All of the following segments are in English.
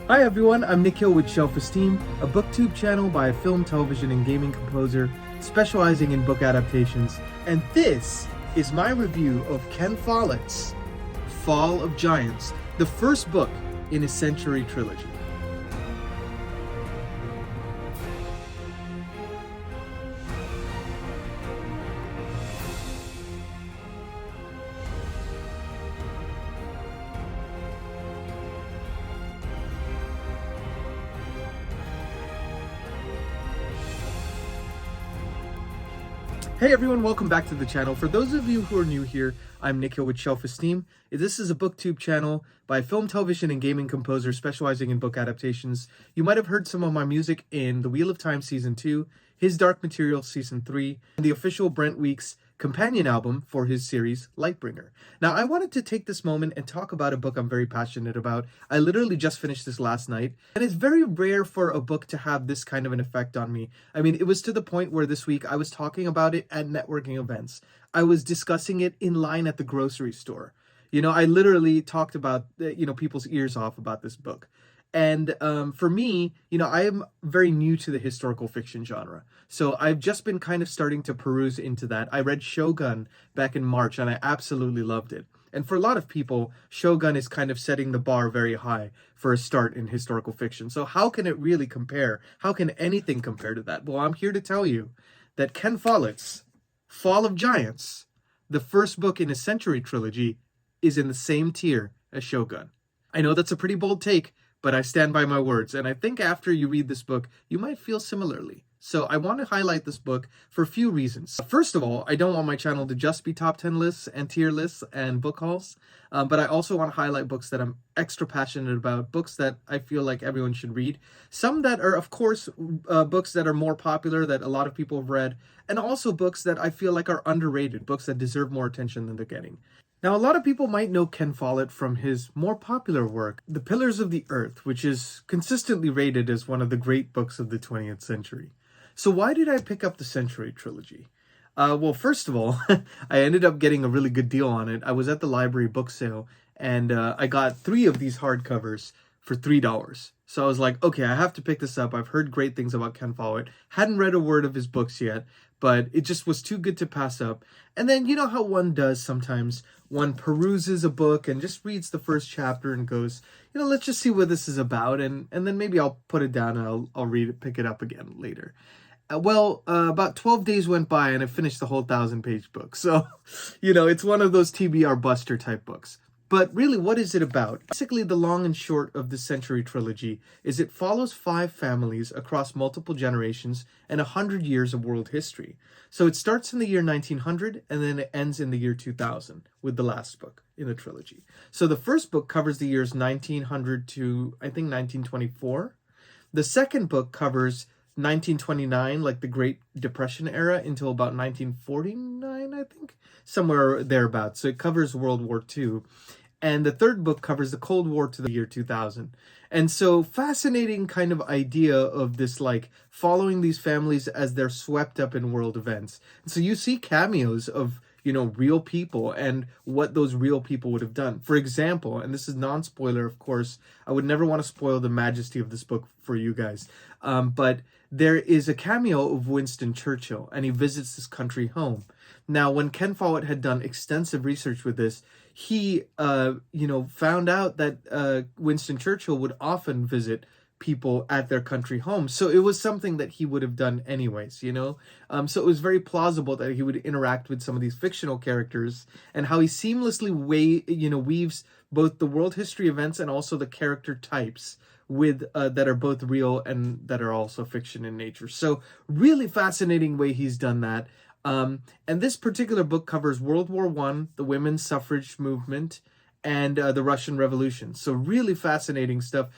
Hi everyone, I'm Nikhil with Shelf-Esteem, a booktube channel by a film, television, and gaming composer specializing in book adaptations. And this is my review of Ken Follett's Fall of Giants, the first book in his Century trilogy. Hey everyone, welcome back to the channel. For those of you who are new here, I'm Nikhil with Shelf-Esteem. This is a booktube channel by a film, television, and gaming composer specializing in book adaptations. You might have heard some of my music in The Wheel of Time Season 2, His Dark Material Season 3, and the official Brent Weeks companion album for his series Lightbringer. Now, I wanted to take this moment and talk about a book I'm very passionate about. I literally just finished this last night, and it's very rare for a book to have this kind of an effect on me. I mean, it was to the point where this week I was talking about it at networking events. I was discussing it in line at the grocery store. I literally talked about, people's ears off about this book. And for me, I am very new to the historical fiction genre. So I've just been kind of starting to peruse into that. I read Shogun back in March and I absolutely loved it. And for a lot of people, Shogun is kind of setting the bar very high for a start in historical fiction. So how can it really compare? How can anything compare to that? Well, I'm here to tell you that Ken Follett's Fall of Giants, the first book in a Century trilogy, is in the same tier as Shogun. I know that's a pretty bold take, but I stand by my words, and I think after you read this book, you might feel similarly. So I want to highlight this book for a few reasons. First of all, I don't want my channel to just be top 10 lists and tier lists and book hauls, but I also want to highlight books that I'm extra passionate about, books that I feel like everyone should read. Some that are, of course, books that are more popular that a lot of people have read, and also books that I feel like are underrated, books that deserve more attention than they're getting. Now, a lot of people might know Ken Follett from his more popular work, The Pillars of the Earth, which is consistently rated as one of the great books of the 20th century. So why did I pick up the Century trilogy? Well, first of all, I ended up getting a really good deal on it. I was at the library book sale, and I got 3 of these hardcovers for $3. So I was like, okay, I have to pick this up. I've heard great things about Ken Follett. Hadn't read a word of his books yet, but it just was too good to pass up. And then you know how one does sometimes. One peruses a book and just reads the first chapter and goes, let's just see what this is about. And then maybe I'll put it down and I'll read it, pick it up again later. About 12 days went by and I finished the whole 1,000-page book. So, it's one of those TBR Buster type books. But really, what is it about? Basically, the long and short of the Century trilogy is it follows 5 families across multiple generations and 100 years of world history. So it starts in the year 1900 and then it ends in the year 2000 with the last book in the trilogy. So the first book covers the years 1900 to, I think, 1924. The second book covers 1929, like the Great Depression era, until about 1949, I think, somewhere thereabouts. So it covers World War II. And the third book covers the Cold War to the year 2000. And so fascinating kind of idea of this, like following these families as they're swept up in world events. And so you see cameos of, real people and what those real people would have done. For example, and this is non-spoiler, of course, I would never want to spoil the majesty of this book for you guys. But there is a cameo of Winston Churchill, and he visits this country home. Now, when Ken Follett had done extensive research with this, he, found out that Winston Churchill would often visit people at their country home. So it was something that he would have done anyways, So it was very plausible that he would interact with some of these fictional characters and how he seamlessly weaves both the world history events and also the character types with that are both real and that are also fiction in nature. So really fascinating way he's done that. And this particular book covers World War I, the women's suffrage movement, and the Russian Revolution. So really fascinating stuff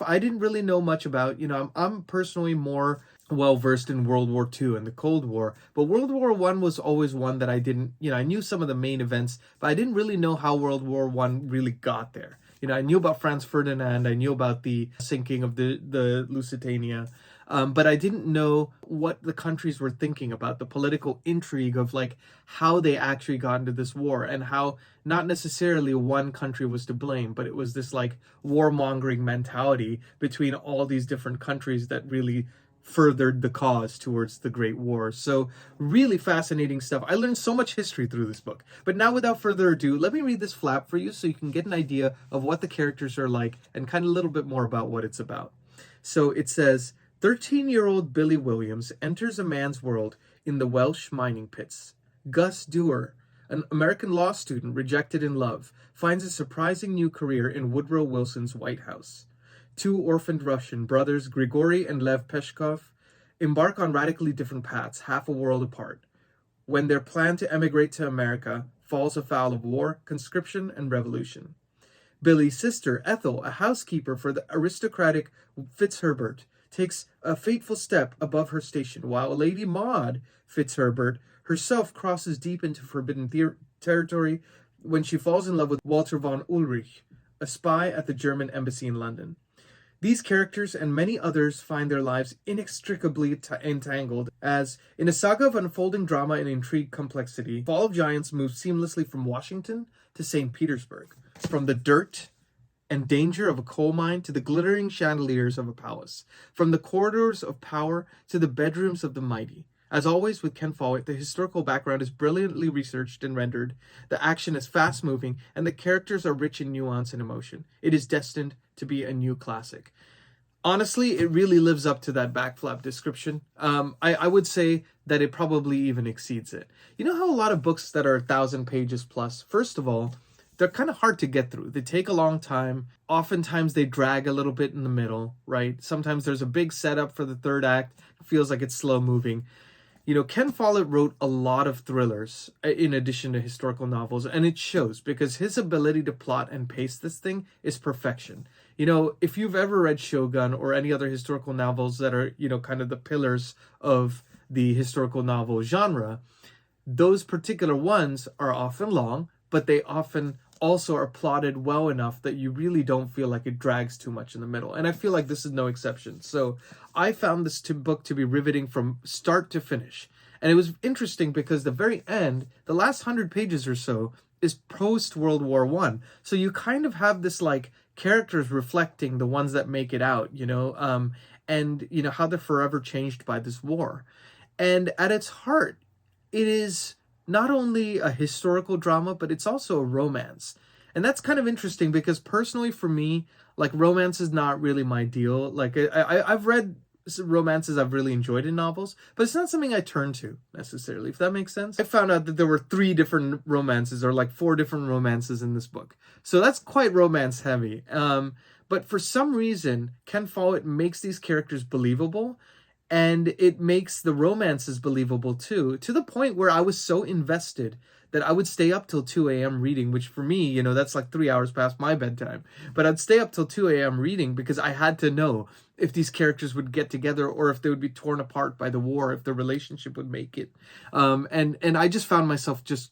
I didn't really know much about. I'm personally more well-versed in World War II and the Cold War, but World War I was always one that I didn't, I knew some of the main events, but I didn't really know how World War I really got there. I knew about Franz Ferdinand, I knew about the sinking of the Lusitania, but I didn't know what the countries were thinking about the political intrigue of like how they actually got into this war, and how not necessarily one country was to blame, but it was this like warmongering mentality between all these different countries that really furthered the cause towards the Great War. So really fascinating stuff. I learned so much history through this book. But now without further ado, let me read this flap for you so you can get an idea of what the characters are like and kind of a little bit more about what it's about. So it says, 13-year-old Billy Williams enters a man's world in the Welsh mining pits. Gus Dewar, an American law student rejected in love, finds a surprising new career in Woodrow Wilson's White House. Two orphaned Russian brothers, Grigory and Lev Peshkov, embark on radically different paths, half a world apart, when their plan to emigrate to America falls afoul of war, conscription, and revolution. Billy's sister, Ethel, a housekeeper for the aristocratic Fitzherbert, takes a fateful step above her station, while Lady Maud Fitzherbert herself crosses deep into forbidden territory when she falls in love with Walter von Ulrich, a spy at the German embassy in London. These characters and many others find their lives inextricably entangled as, in a saga of unfolding drama and intrigue complexity, Fall of Giants moves seamlessly from Washington to St. Petersburg, from the dirt and danger of a coal mine to the glittering chandeliers of a palace, from the corridors of power to the bedrooms of the mighty. As always with Ken Follett, the historical background is brilliantly researched and rendered, the action is fast-moving, and the characters are rich in nuance and emotion. It is destined to be a new classic. Honestly, it really lives up to that backflap description. I would say that it probably even exceeds it. You know how a lot of books that are 1,000 pages plus, first of all, they're kind of hard to get through. They take a long time. Oftentimes they drag a little bit in the middle, right? Sometimes there's a big setup for the third act. It feels like it's slow moving. You know, Ken Follett wrote a lot of thrillers in addition to historical novels, and it shows because his ability to plot and pace this thing is perfection. You know, if you've ever read Shogun or any other historical novels that are, you know, kind of the pillars of the historical novel genre, those particular ones are often long, but they often also are plotted well enough that you really don't feel like it drags too much in the middle. And I feel like this is no exception. So I found this book to be riveting from start to finish. And it was interesting because the very end, the last 100 pages or so, is post-World War I. So you kind of have this like characters reflecting the ones that make it out, you know, and, you know, how they're forever changed by this war. And at its heart, it is not only a historical drama, but it's also a romance. And that's kind of interesting because personally for me, like romance is not really my deal. Like I've read romances I've really enjoyed in novels, but it's not something I turn to necessarily, if that makes sense. I found out that there were 3 different romances or like 4 different romances in this book. So that's quite romance heavy. But for some reason, Ken Follett makes these characters believable, and it makes the romances believable too, to the point where I was so invested that I would stay up till 2 a.m. reading, which for me, you know, that's like 3 hours past my bedtime. But I'd stay up till 2 a.m. reading because I had to know if these characters would get together or if they would be torn apart by the war, if the relationship would make it. And I just found myself just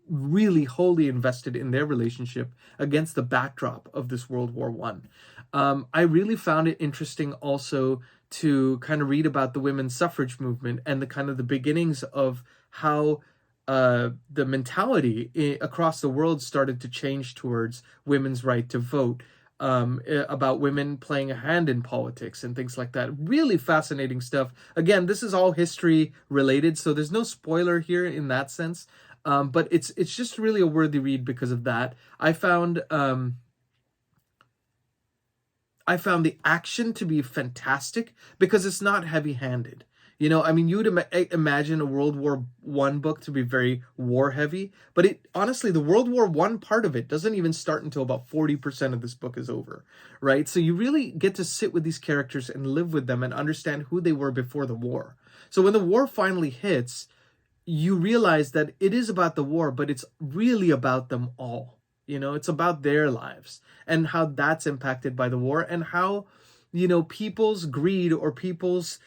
really wholly invested in their relationship against the backdrop of this World War I. I really found it interesting also to kind of read about the women's suffrage movement and the kind of the beginnings of how the mentality across the world started to change towards women's right to vote, about women playing a hand in politics and things like that. Really fascinating stuff. Again, this is all history related, so there's no spoiler here in that sense. But it's just really a worthy read because of that. I found the action to be fantastic because it's not heavy-handed. You know, I mean, you would imagine a World War I book to be very war-heavy, but it honestly, the World War I part of it doesn't even start until about 40% of this book is over, right? So you really get to sit with these characters and live with them and understand who they were before the war. So when the war finally hits, you realize that it is about the war, but it's really about them all. You know, it's about their lives and how that's impacted by the war and how, you know, people's greed or people's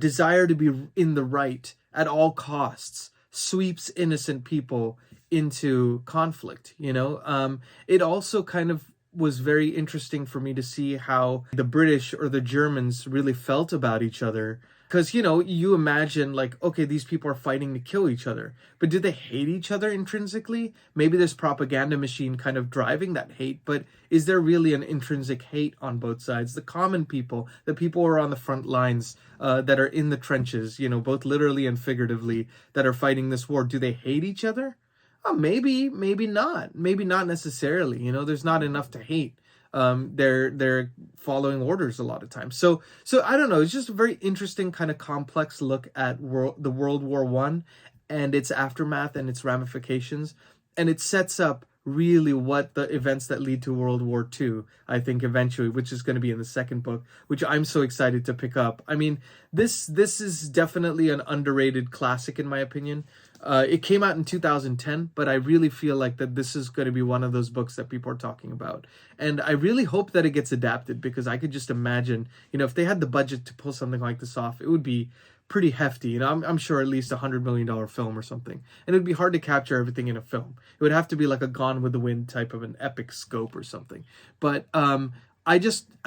desire to be in the right at all costs sweeps innocent people into conflict. You know, it also kind of was very interesting for me to see how the British or the Germans really felt about each other. Because, you know, you imagine like, okay, these people are fighting to kill each other, but do they hate each other intrinsically? Maybe there's propaganda machine kind of driving that hate, but is there really an intrinsic hate on both sides? The common people, the people who are on the front lines, that are in the trenches, you know, both literally and figuratively, that are fighting this war, do they hate each other? Oh, maybe, maybe not necessarily. You know, there's not enough to hate. They're following orders a lot of times. So I don't know. It's just a very interesting kind of complex look at the World War I and its aftermath and its ramifications, and it sets up really what the events that lead to World War II, I think eventually, which is going to be in the second book, which I'm so excited to pick up. I mean, this is definitely an underrated classic in my opinion. It came out in 2010, but I really feel like that this is going to be one of those books that people are talking about. And I really hope that it gets adapted, because I could just imagine, you know, if they had the budget to pull something like this off, it would be pretty hefty. You know, I'm sure at least $100 million film or something. And it'd be hard to capture everything in a film. It would have to be like a Gone with the Wind type of an epic scope or something. But I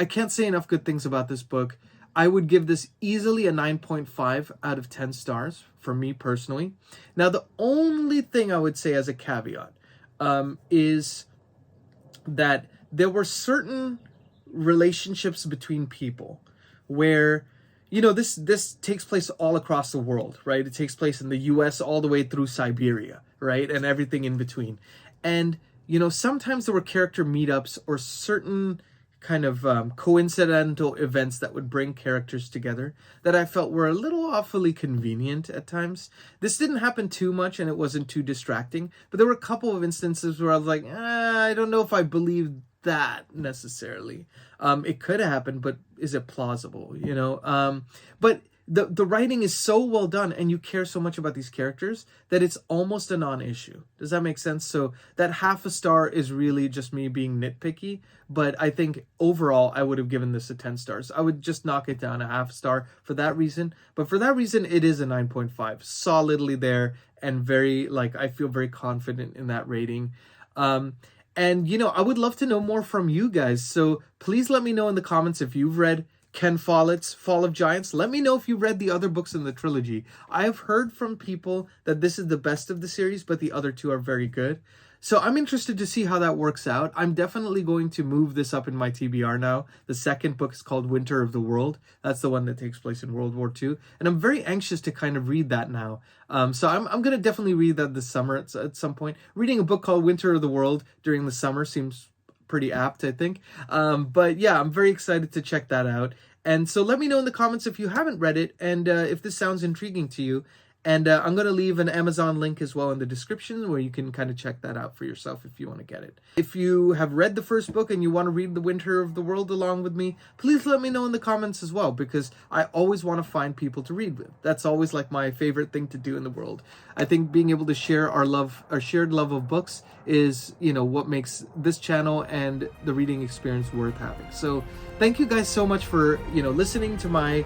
can't say enough good things about this book. I would give this easily a 9.5 out of 10 stars for me personally. Now, the only thing I would say as a caveat is that there were certain relationships between people where, you know, this takes place all across the world, right? It takes place in the US all the way through Siberia, right? And everything in between. And, you know, sometimes there were character meetups or certain kind of coincidental events that would bring characters together that I felt were a little awfully convenient at times. This didn't happen too much and it wasn't too distracting, but there were a couple of instances where I was like, I don't know if I believe that necessarily. It could have happened, but is it plausible, you know? But the writing is so well done and you care so much about these characters that it's almost a non-issue. Does that make sense? So that half a star is really just me being nitpicky, but I think overall I would have given this a 10 stars. I would just knock it down a half star for that reason. But for that reason, it is a 9.5, solidly there, and very, like, I feel very confident in that rating. And, you know, I would love to know more from you guys. So please let me know in the comments if you've read Ken Follett's Fall of Giants. Let me know if you read the other books in the trilogy. I have heard from people that this is the best of the series, but the other two are very good. So I'm interested to see how that works out. I'm definitely going to move this up in my TBR now. The second book is called Winter of the World. That's the one that takes place in World War II. And I'm very anxious to kind of read that now. So I'm going to definitely read that this summer at some point. Reading a book called Winter of the World during the summer seems pretty apt, I think. But yeah, I'm very excited to check that out. And so let me know in the comments if you haven't read it and if this sounds intriguing to you. And I'm going to leave an Amazon link as well in the description where you can kind of check that out for yourself if you want to get it. If you have read the first book and you want to read The Winter of the World along with me, please let me know in the comments as well, because I always want to find people to read with. That's always like my favorite thing to do in the world. I think being able to share our shared love of books is, you know, what makes this channel and the reading experience worth having. So thank you guys so much for, you know, listening to my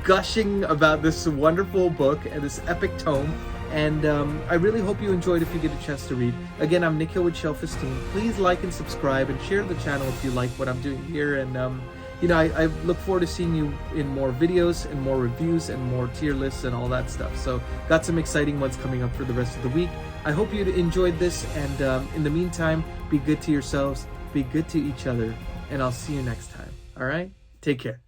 gushing about this wonderful book and this epic tome, and I really hope you enjoyed if you get a chance to read. Again, I'm Nikhil with Shelf-Esteem. Please like and subscribe and share the channel if you like what I'm doing here, and you know, I look forward to seeing you in more videos and more reviews and more tier lists and all that stuff. So got some exciting ones coming up for the rest of the week. I hope you enjoyed this, and in the meantime, be good to yourselves, be good to each other, and I'll see you next time. All right, take care.